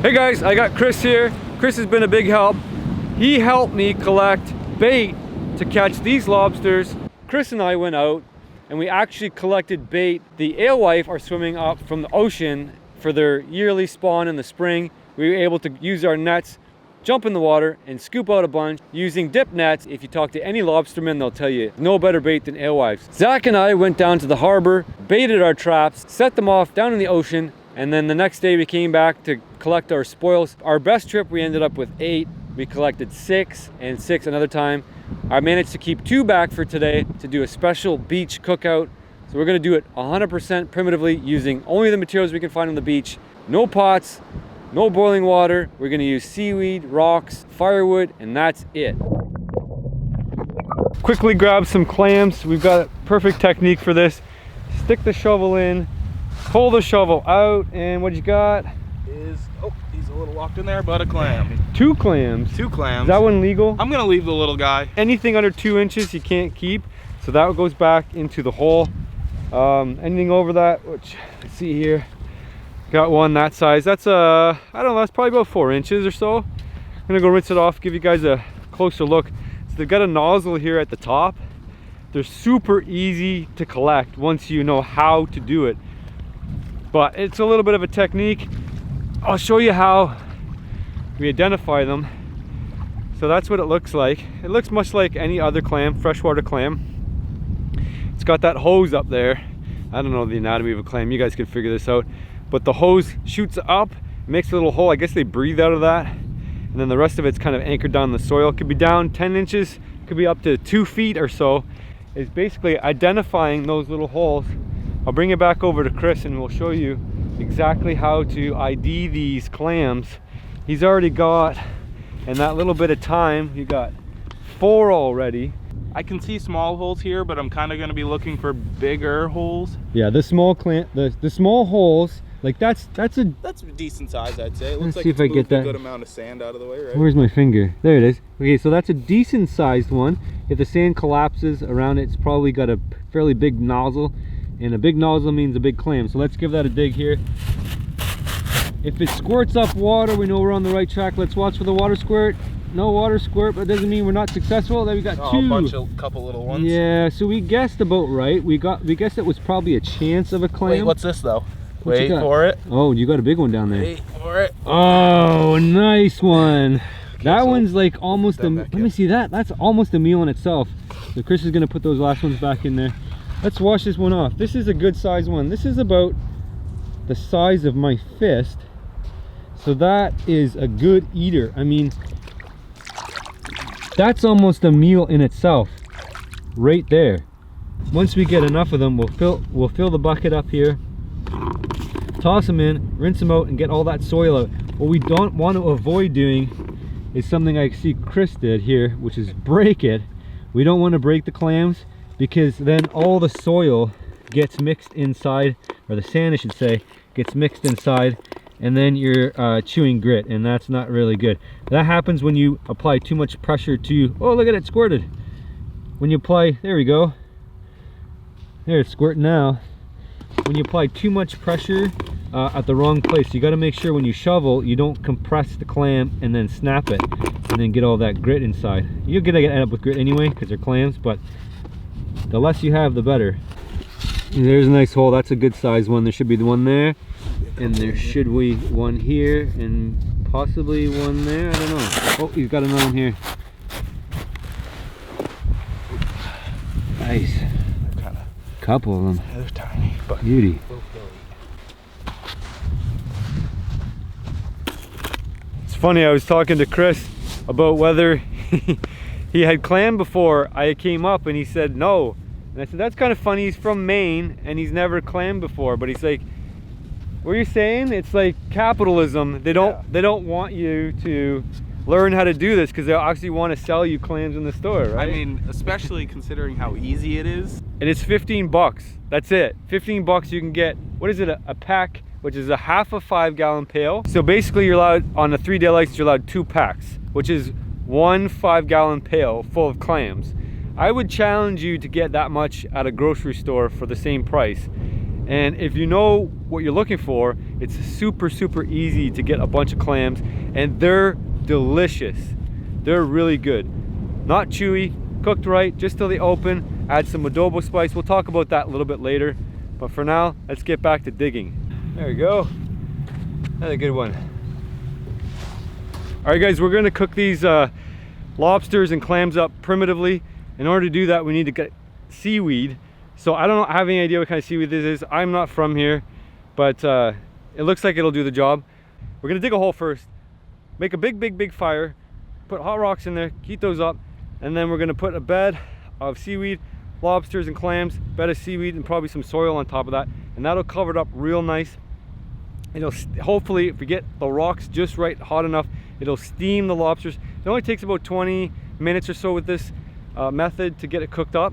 Hey guys, I got Chris here. Chris has been a big help. He helped me collect bait to catch these lobsters. Chris and I went out and we actually collected bait. The alewife are swimming up from the ocean for their yearly spawn in the spring. We were able to use our nets, jump in the water and scoop out a bunch using dip nets. If you talk to any lobsterman, they'll tell you no better bait than alewives. Zach and I went down to the harbor, baited our traps, set them off down in the ocean, and then the next day we came back to collect our spoils. Our best trip, we ended up with 8. We collected 6 and 6 another time. I managed to keep 2 back for today to do a special beach cookout. So we're gonna do it 100% primitively using only the materials we can find on the beach. No pots, no boiling water. We're gonna use seaweed, rocks, firewood, and that's it. Quickly grab some clams. We've got a perfect technique for this. Stick the shovel in, pull the shovel out, and what you got? Oh, he's a little locked in there, but a clam. 2 clams. 2 clams. Is that one legal? I'm gonna leave the little guy. Anything under 2 inches you can't keep, so that goes back into the hole. Anything over that, which let's see here, got one that size. That's I don't know, that's probably about 4 inches or so. I'm gonna go rinse it off, give you guys a closer look. So they've got a nozzle here at the top. They're super easy to collect once you know how to do it, but it's a little bit of a technique. I'll show you how we identify them. So that's what it looks like. It looks much like any other clam, freshwater clam. It's got that hose up there. I don't know the anatomy of a clam, you guys can figure this out. But the hose shoots up, makes a little hole. I guess they breathe out of that. And then the rest of it's kind of anchored down in the soil. It could be down 10 inches, could be up to 2 feet or so. It's basically identifying those little holes. I'll bring it back over to Chris and we'll show you exactly how to ID these clams. He's already got, in that little bit of time, you got 4 already. I can see small holes here, but I'm kind of going to be looking for bigger holes. Yeah, the small clam, the small holes, like that's a decent size, I'd say. It looks let's like see if I get a that good amount of sand out of the way, right? Where's my finger? There it is. Okay, so that's a decent sized one. If the sand collapses around it, it's probably got a fairly big nozzle, and a big nozzle means a big clam. So let's give that a dig here. If it squirts up water, we know we're on the right track. Let's watch for the water squirt. No water squirt, but it doesn't mean we're not successful. Then we got 2. A couple little ones. Yeah, so we guessed about right. We guessed it was probably a chance of a clam. Wait, what's this though? What Wait for it. Oh, you got a big one down there. Wait for it. Oh, nice one. Okay, that so one's like almost a, let me see that. That's almost a meal in itself. So Chris is gonna put those last ones back in there. Let's wash this one off. This is a good size one. This is about the size of my fist. So that is a good eater. I mean, that's almost a meal in itself right there. Once we get enough of them, we'll fill the bucket up here, toss them in, rinse them out, and get all that soil out. What we don't want to avoid doing is something I see Chris did here, which is break it. We don't want to break the clams, because then all the soil gets mixed inside, or the sand I should say, gets mixed inside, and then you're chewing grit, and that's not really good. That happens when you apply too much pressure to, oh look at it squirted. When you apply, there we go. There, it's squirting now. When you apply too much pressure at the wrong place, you gotta make sure when you shovel, you don't compress the clam and then snap it, and then get all that grit inside. You're gonna end up with grit anyway, because they're clams, but the less you have, the better. And there's a nice hole, that's a good size one. There should be the one there. And there should be one here, and possibly one there, I don't know. Oh, he's got another one here. Nice. Couple of them. They're tiny, but beauty. It's funny, I was talking to Chris about whether he had clam before I came up, and he said no. And I said, that's kind of funny, he's from Maine, and he's never clammed before. But he's like, what are you saying? It's like capitalism. They don't want you to learn how to do this, because they'll actually want to sell you clams in the store, right? I mean, especially considering how easy it is. And it's 15 bucks. That's it. 15 bucks you can get, what is it, a pack, which is a half a 5-gallon pail. So basically you're allowed, on a 3-day license, you're allowed 2 packs, which is 1 5-gallon pail full of clams. I would challenge you to get that much at a grocery store for the same price. And if you know what you're looking for, it's super easy to get a bunch of clams, and they're delicious. They're really good. Not chewy, cooked right, just till they open. Add some adobo spice. We'll talk about that a little bit later. But for now, let's get back to digging. There we go. Another good one. All right, guys, we're gonna cook these lobsters and clams up primitively. In order to do that, we need to get seaweed. So I don't have any idea what kind of seaweed this is. I'm not from here, but it looks like it'll do the job. We're gonna dig a hole first, make a big fire, put hot rocks in there, heat those up, and then we're gonna put a bed of seaweed, lobsters and clams, bed of seaweed, and probably some soil on top of that, and that'll cover it up real nice. It'll hopefully, if we get the rocks just right, hot enough, it'll steam the lobsters. It only takes about 20 minutes or so with this method to get it cooked up,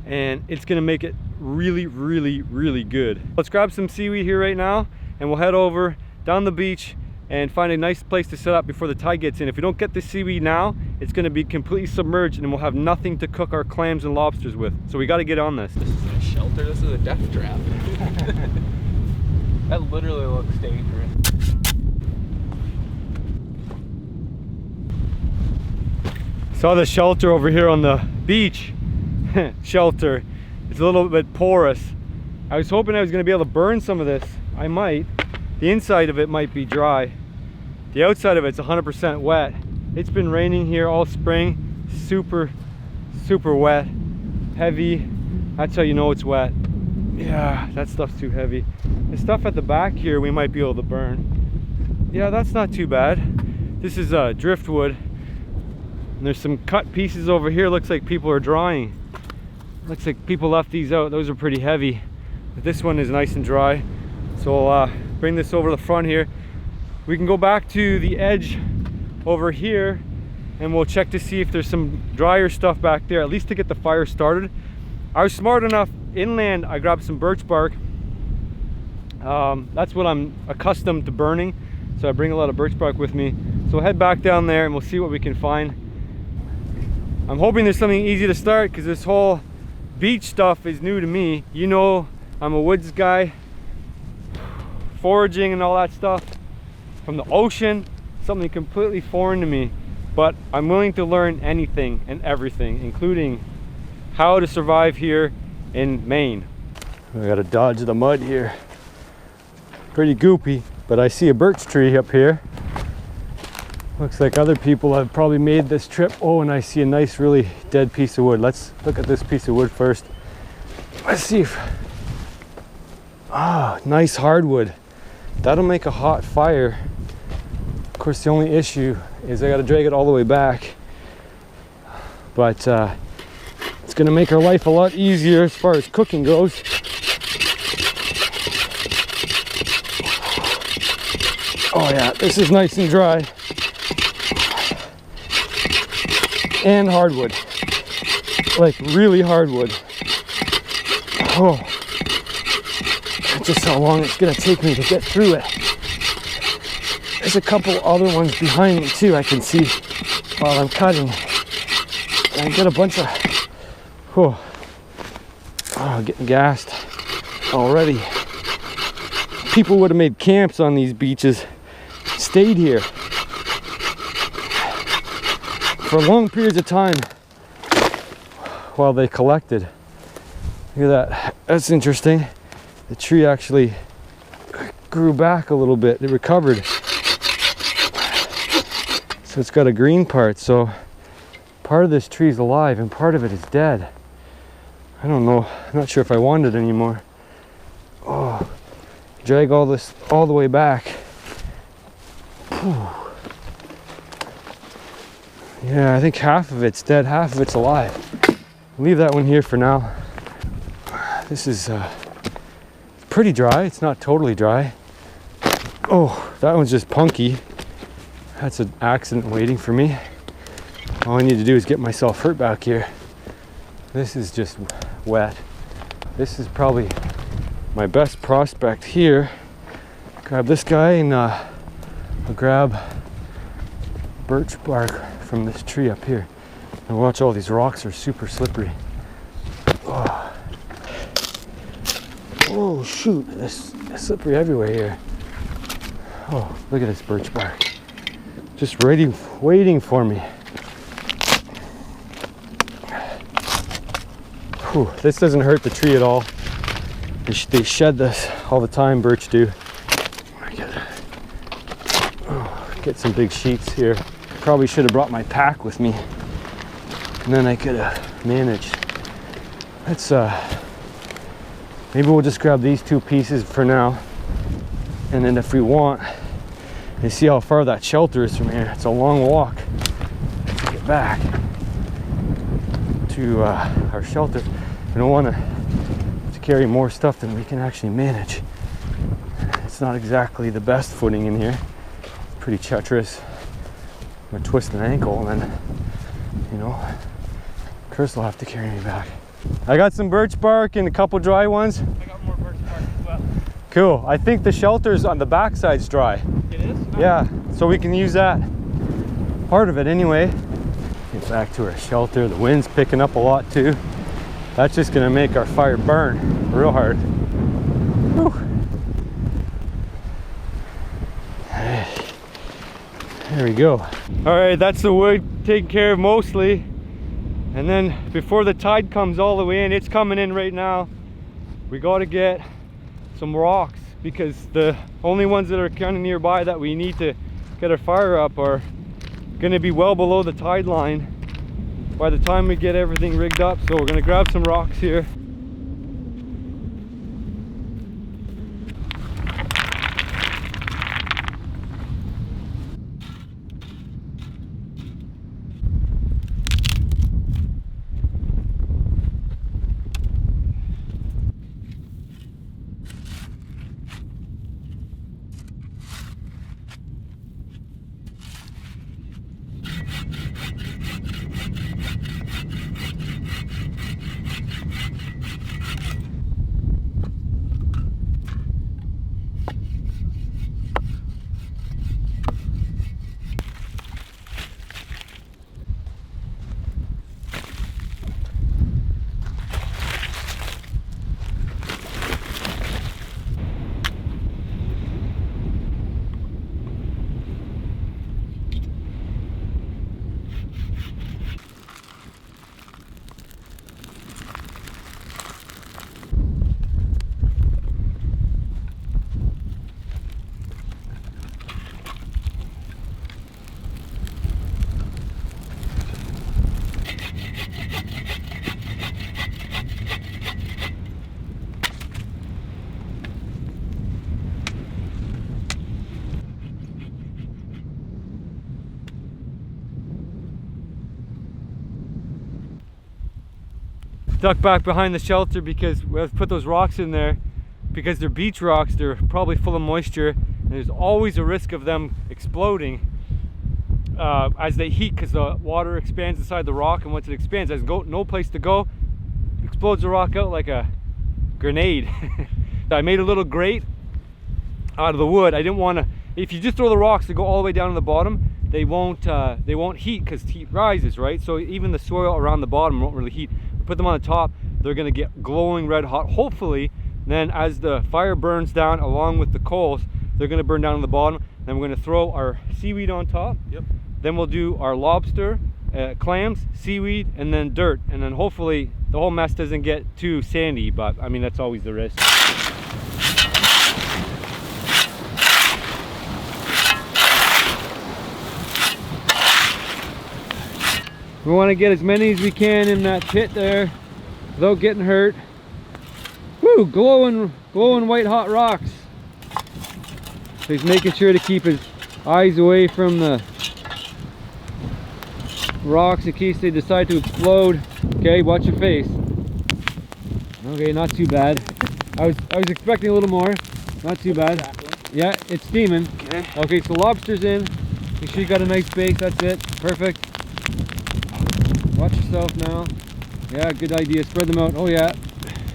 and it's gonna make it really good. Let's grab some seaweed here right now, and we'll head over down the beach and find a nice place to set up before the tide gets in. If we don't get the seaweed now, it's gonna be completely submerged and we'll have nothing to cook our clams and lobsters with. So we gotta get on this. This isn't a shelter, this is a death trap. That literally looks dangerous. Saw the shelter over here on the beach. Shelter. It's a little bit porous. I was hoping I was gonna be able to burn some of this. I might. The inside of it might be dry. The outside of it's 100% wet. It's been raining here all spring. Super wet. Heavy. That's how you know it's wet. Yeah, that stuff's too heavy. The stuff at the back here we might be able to burn. Yeah, that's not too bad. This is driftwood. And there's some cut pieces over here. Looks like people are drying. Looks like people left these out. Those are pretty heavy. But this one is nice and dry. So I'll bring this over to the front here. We can go back to the edge over here and we'll check to see if there's some drier stuff back there, at least to get the fire started. I was smart enough, inland I grabbed some birch bark. That's what I'm accustomed to burning, so I bring a lot of birch bark with me. So we'll head back down there and we'll see what we can find. I'm hoping there's something easy to start, because this whole beach stuff is new to me. You know, I'm a woods guy. Foraging and all that stuff from the ocean, something completely foreign to me, but I'm willing to learn anything and everything, including how to survive here in Maine. I gotta dodge the mud here. Pretty goopy, but I see a birch tree up here. Looks like other people have probably made this trip. Oh, and I see a nice, really dead piece of wood. Let's look at this piece of wood first. Let's see if, nice hardwood. That'll make a hot fire. Of course, the only issue is I gotta drag it all the way back. But it's gonna make our life a lot easier as far as cooking goes. Oh yeah, this is nice and dry. And hardwood. Like really hardwood. Oh. Just how long it's gonna take me to get through it. There's a couple other ones behind me too I can see while I'm cutting. And I got a bunch of, getting gassed already. People would have made camps on these beaches, stayed here for long periods of time while they collected. Look at that, that's interesting. The tree actually grew back a little bit. It recovered. So it's got a green part. So part of this tree is alive and part of it is dead. I don't know. I'm not sure if I want it anymore. Oh, drag all this all the way back. Whew. Yeah, I think half of it's dead, half of it's alive. Leave that one here for now. This is pretty dry. It's not totally dry. Oh, that one's just punky. That's an accident waiting for me. All I need to do is get myself hurt back here. This is just wet. This is probably my best prospect here. Grab this guy and I'll grab birch bark from this tree up here. And watch, all these rocks are super slippery. Oh, shoot, this is slippery everywhere here. Oh, look at this birch bark. Just ready, waiting for me. Whew, this doesn't hurt the tree at all. They shed this all the time, birch do. Get some big sheets here. Probably should have brought my pack with me, and then I could have managed. Let's maybe we'll just grab these two pieces for now, and then if we want, you see how far that shelter is from here. It's a long walk to get back to our shelter. We don't want to carry more stuff than we can actually manage. It's not exactly the best footing in here. Pretty treacherous. I'm gonna twist an ankle, and then, you know, Chris will have to carry me back. I got some birch bark and a couple dry ones. I got more birch bark as well. Cool. I think the shelter's on the back side's dry. It is? Yeah, so we can use that. Part of it anyway. Get back to our shelter. The wind's picking up a lot too. That's just gonna make our fire burn real hard. Whew. There we go. All right, that's the wood taken care of mostly. And then before the tide comes all the way in, it's coming in right now, we got to get some rocks, because the only ones that are kind of nearby that we need to get our fire up are going to be well below the tide line by the time we get everything rigged up. So we're going to grab some rocks here. Duck back behind the shelter because we have to put those rocks in there, because they're beach rocks. They're probably full of moisture, and there's always a risk of them exploding as they heat, because the water expands inside the rock, and once it expands, there's no place to go. It explodes the rock out like a grenade. I made a little grate out of the wood. I didn't want to, if you just throw the rocks to go all the way down to the bottom, they won't heat, because heat rises, right? So even the soil around the bottom won't really heat. Put them on the top, they're going to get glowing red hot. Hopefully then as the fire burns down along with the coals, they're going to burn down on the bottom. Then we're going to throw our seaweed on top. Yep. Then we'll do our lobster, clams, seaweed, and then dirt, and then hopefully the whole mess doesn't get too sandy, but I mean, that's always the risk. We want to get as many as we can in that pit there without getting hurt. Woo, glowing white hot rocks. So he's making sure to keep his eyes away from the rocks in case they decide to explode. Okay, watch your face. Okay, not too bad. I was expecting a little more. Not too bad. Yeah, it's steaming. Okay, so lobster's in. Make sure you got a nice base. That's it. Perfect. Watch yourself now. Yeah, good idea. Spread them out. Oh yeah.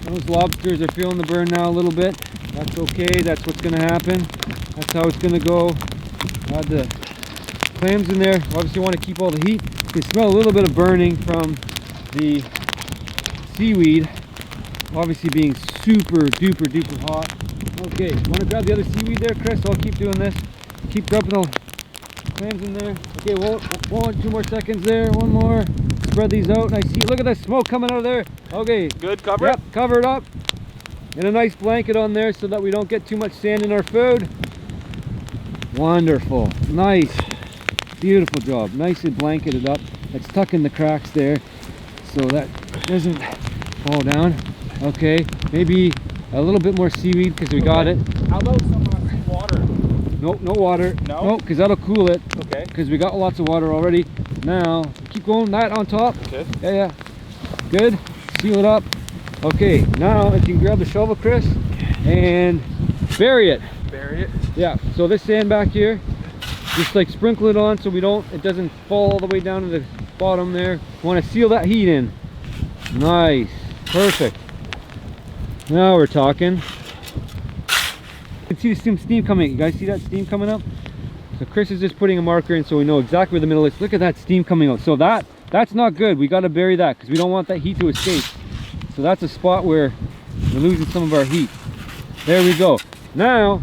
Those lobsters are feeling the burn now a little bit. That's okay. That's what's going to happen. That's how it's going to go. Add the clams in there. Obviously, you want to keep all the heat. You can smell a little bit of burning from the seaweed. Obviously being super duper hot. Okay, want to grab the other seaweed there, Chris? I'll keep doing this. Keep dumping the clams in there. Okay, one, 2 more seconds there. One more. Spread these out. I see. Look at the smoke coming out of there. Okay. Good, cover Yep, it? cover it up. And a nice blanket on there so that we don't get too much sand in our food. Wonderful. Nice. Beautiful job. Nicely blanketed up. Let's tuck in the cracks there so that doesn't fall down. Okay, maybe a little bit more seaweed because we got it. How about some water? Nope, no water. No? Nope, because that'll cool it. Okay. Because we got lots of water already. Now, keep going, that on top. Okay. Yeah. Good. Seal it up. Okay, now if you can grab the shovel, Chris, and bury it. Bury it? Yeah, so this sand back here, just like sprinkle it on so it doesn't fall all the way down to the bottom there. Want to seal that heat in. Nice. Perfect. Now we're talking. You can see some steam coming. You guys see that steam coming up? So Chris is just putting a marker in so we know exactly where the middle is. Look at that steam coming out. So that's not good. We got to bury that because we don't want that heat to escape. So that's a spot where we're losing some of our heat. There we go. Now,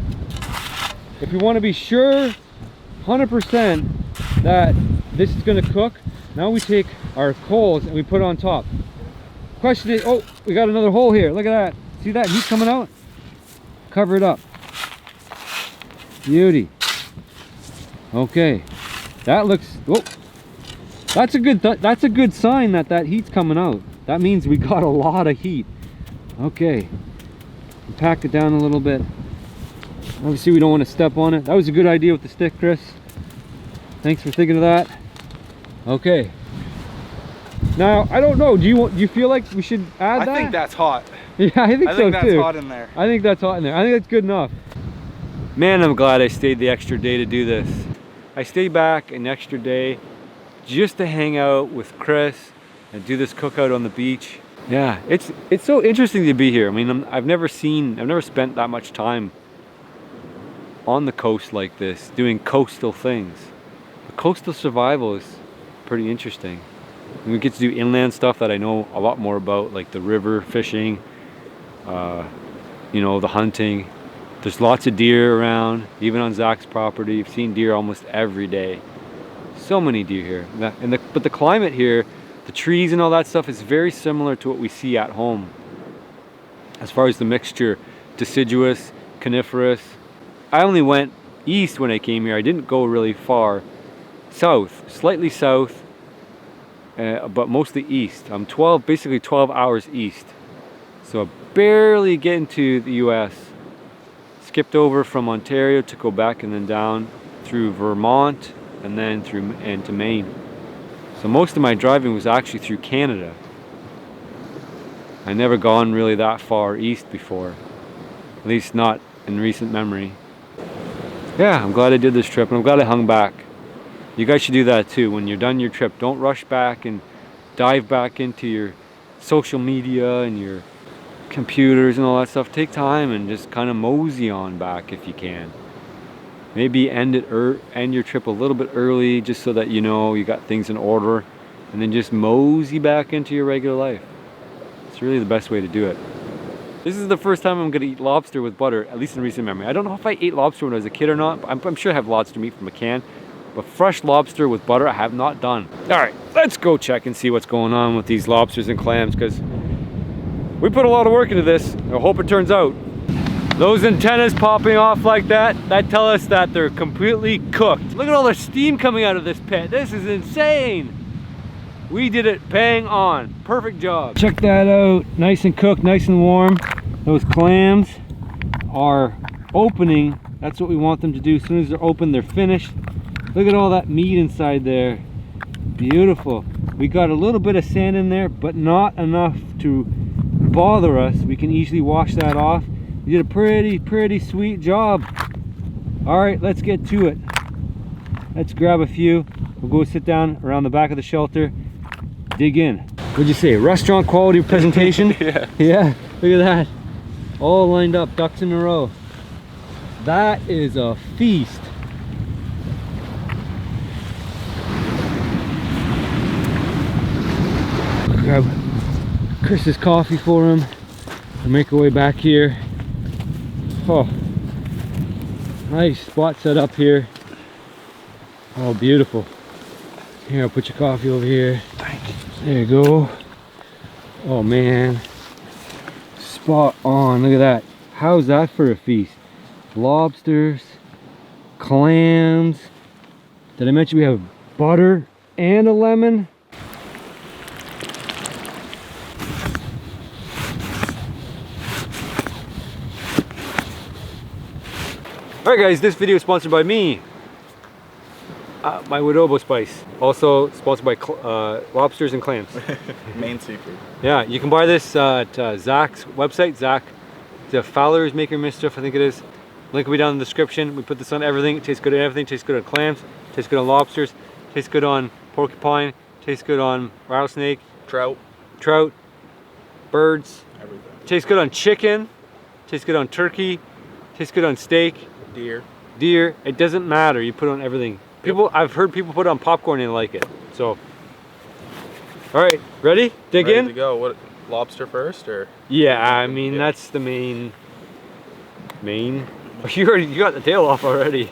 if we want to be sure 100% that this is going to cook, now we take our coals and we put it on top. Question is, oh, we got another hole here. Look at that. See that heat coming out? Cover it up. Beauty. Okay. That looks, oh, that's a good sign that that heat's coming out. That means we got a lot of heat. Okay. Pack it down a little bit. Obviously we don't want to step on it. That was a good idea with the stick, Chris. Thanks for thinking of that. Okay. Now, I don't know. Do you feel like we should add that? I think that's hot. Yeah, I think so too. that's hot in there. I think that's hot in there. I think that's good enough. Man, I'm glad I stayed the extra day to do this. I stayed back an extra day just to hang out with Chris and do this cookout on the beach. Yeah, it's so interesting to be here. I mean, I've never spent that much time on the coast like this, doing coastal things. The coastal survival is pretty interesting. And we get to do inland stuff that I know a lot more about, like the river fishing, you know, the hunting. There's lots of deer around, even on Zach's property. You've seen deer almost every day. So many deer here. But the climate here, the trees and all that stuff is very similar to what we see at home. As far as the mixture, deciduous, coniferous. I only went east when I came here. I didn't go really far. South, slightly south, but mostly east. I'm basically 12 hours east. So I barely get into the US. Skipped over from Ontario to Quebec and then down through Vermont and then to Maine. So most of my driving was actually through Canada. I never gone really that far east before, at least not in recent memory. Yeah, I'm glad I did this trip and I'm glad I hung back. You guys should do that too. When you're done your trip, don't rush back and dive back into your social media and your computers and all that stuff. Take time and just kind of mosey on back if you can. Maybe end your trip a little bit early just so that you know you got things in order, and then just mosey back into your regular life. It's really the best way to do it. This is the first time I'm going to eat lobster with butter, at least in recent memory. I don't know if I ate lobster when I was a kid or not. I'm sure I have lobster meat from a can, but fresh lobster with butter I have not done. All right, let's go check and see what's going on with these lobsters and clams, because we put a lot of work into this. I hope it turns out. Those antennas popping off like that tell us that they're completely cooked. Look at all the steam coming out of this pit. This is insane. We did it bang on. Perfect job. Check that out. Nice and cooked, nice and warm. Those clams are opening. That's what we want them to do. As soon as they're open, they're finished. Look at all that meat inside there. Beautiful. We got a little bit of sand in there, but not enough to bother us. We can easily wash that off. You did a pretty sweet job. All right, let's get to it. Let's grab a few. We'll go sit down around the back of the shelter, dig in. What'd you say, restaurant quality presentation? Yeah. Yeah, look at that. All lined up, ducks in a row. That is a feast. Grab Chris's coffee for him and make our way back here. Oh, nice spot set up here. Oh, beautiful. Here, I'll put your coffee over here. There you go. Oh man, spot on. Look at that. How's that for a feast? Lobsters, clams. Did I mention we have butter and a lemon? Alright guys, this video is sponsored by me. My Wadobo spice. Also sponsored by lobsters and clams. Main seafood. Yeah, you can buy this at Zach's website. Zach, the Fowler's Maker Mischief, I think it is. Link will be down in the description. We put this on everything. It tastes good on everything. It tastes good on clams. It tastes good on lobsters. It tastes good on porcupine. It tastes good on rattlesnake. Trout. Birds. Everything. It tastes good on chicken. It tastes good on turkey. It tastes good on steak. Deer. It doesn't matter. You put it on everything. I've heard people put it on popcorn and like it. So, all right, ready? Dig in? Ready to go. What, lobster first, or? Yeah, I mean that's the main. You got the tail off already.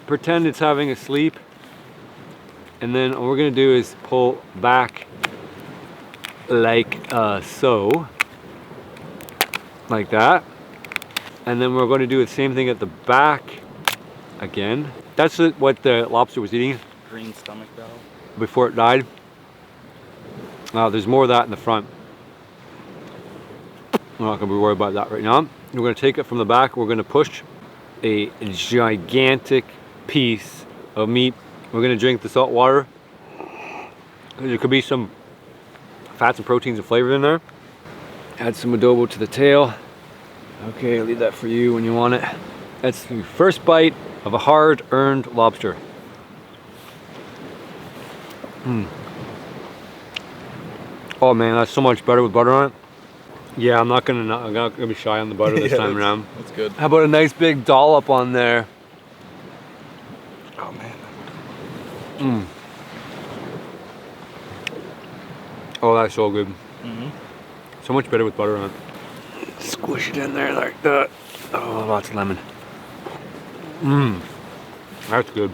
Pretend it's having a sleep, and then what we're gonna do is pull back like so, like that, and then we're going to do the same thing at the back again. That's what the lobster was eating. Green stomach valve. Before it died. There's more of that in the front. I'm not going to be worried about that right now. We're going to take it from the back. We're going to push a gigantic piece of meat. We're going to drink the salt water. There could be some fats and proteins and flavor in there. Add some adobo to the tail. Okay, I'll leave that for you when you want it. That's the first bite of a hard-earned lobster. Oh man, that's so much better with butter on it. Yeah, I'm not gonna be shy on the butter this time around. That's good. How about a nice big dollop on there? Oh man. Oh, that's so good. So much better with butter on it. Squish it in there like that. Oh, lots of lemon. That's good.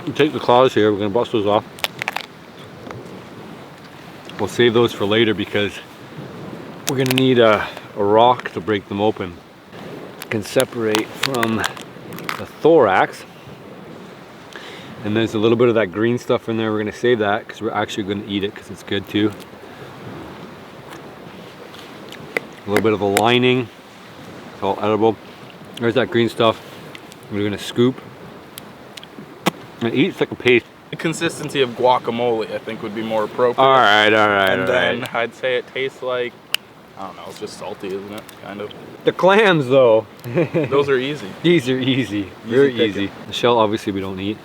You take the claws here. We're gonna bust those off. We'll save those for later because we're gonna need a rock to break them open. It can separate from the thorax, and there's a little bit of that green stuff in there. We're gonna save that because we're actually gonna eat it because it's good too. A little bit of the lining. It's all edible. There's that green stuff. We're gonna scoop and eat. It's like a paste. The consistency of guacamole, I think, would be more appropriate. All right. And then I'd say it tastes like, I don't know, it's just salty, isn't it? Kind of. The clams, though. Those are easy. These are easy. Very easy. The shell, obviously, we don't eat.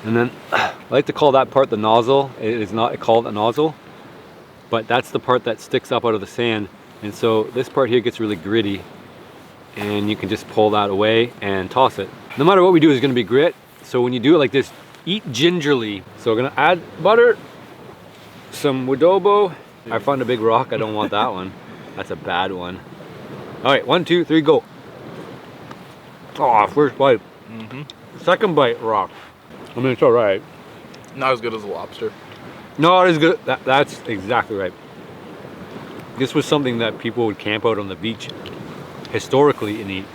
And then I like to call that part the nozzle. It is not called a nozzle, but that's the part that sticks up out of the sand. And so this part here gets really gritty, and you can just pull that away and toss it. No matter what we do, is going to be grit. So when you do it like this, eat gingerly. So we're going to add butter, some adobo. I found a big rock. I don't want that one. That's a bad one. All right, 1, 2, 3, go. Oh, first bite. Second bite, rock. I mean, it's all right. Not as good as a lobster. Not as good. That's exactly right. This was something that people would camp out on the beach historically and eat.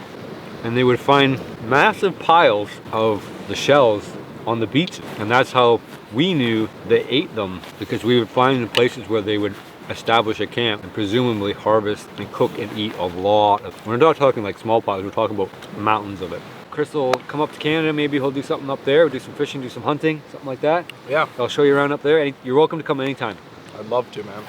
And they would find massive piles of the shells on the beaches. And that's how we knew they ate them, because we would find in places where they would establish a camp and presumably harvest and cook and eat a lot of. We're not talking like small piles, we're talking about mountains of it. Chris will come up to Canada, maybe he'll do something up there, we'll do some fishing, do some hunting, something like that. Yeah. I'll show you around up there. You're welcome to come anytime. I'd love to, man.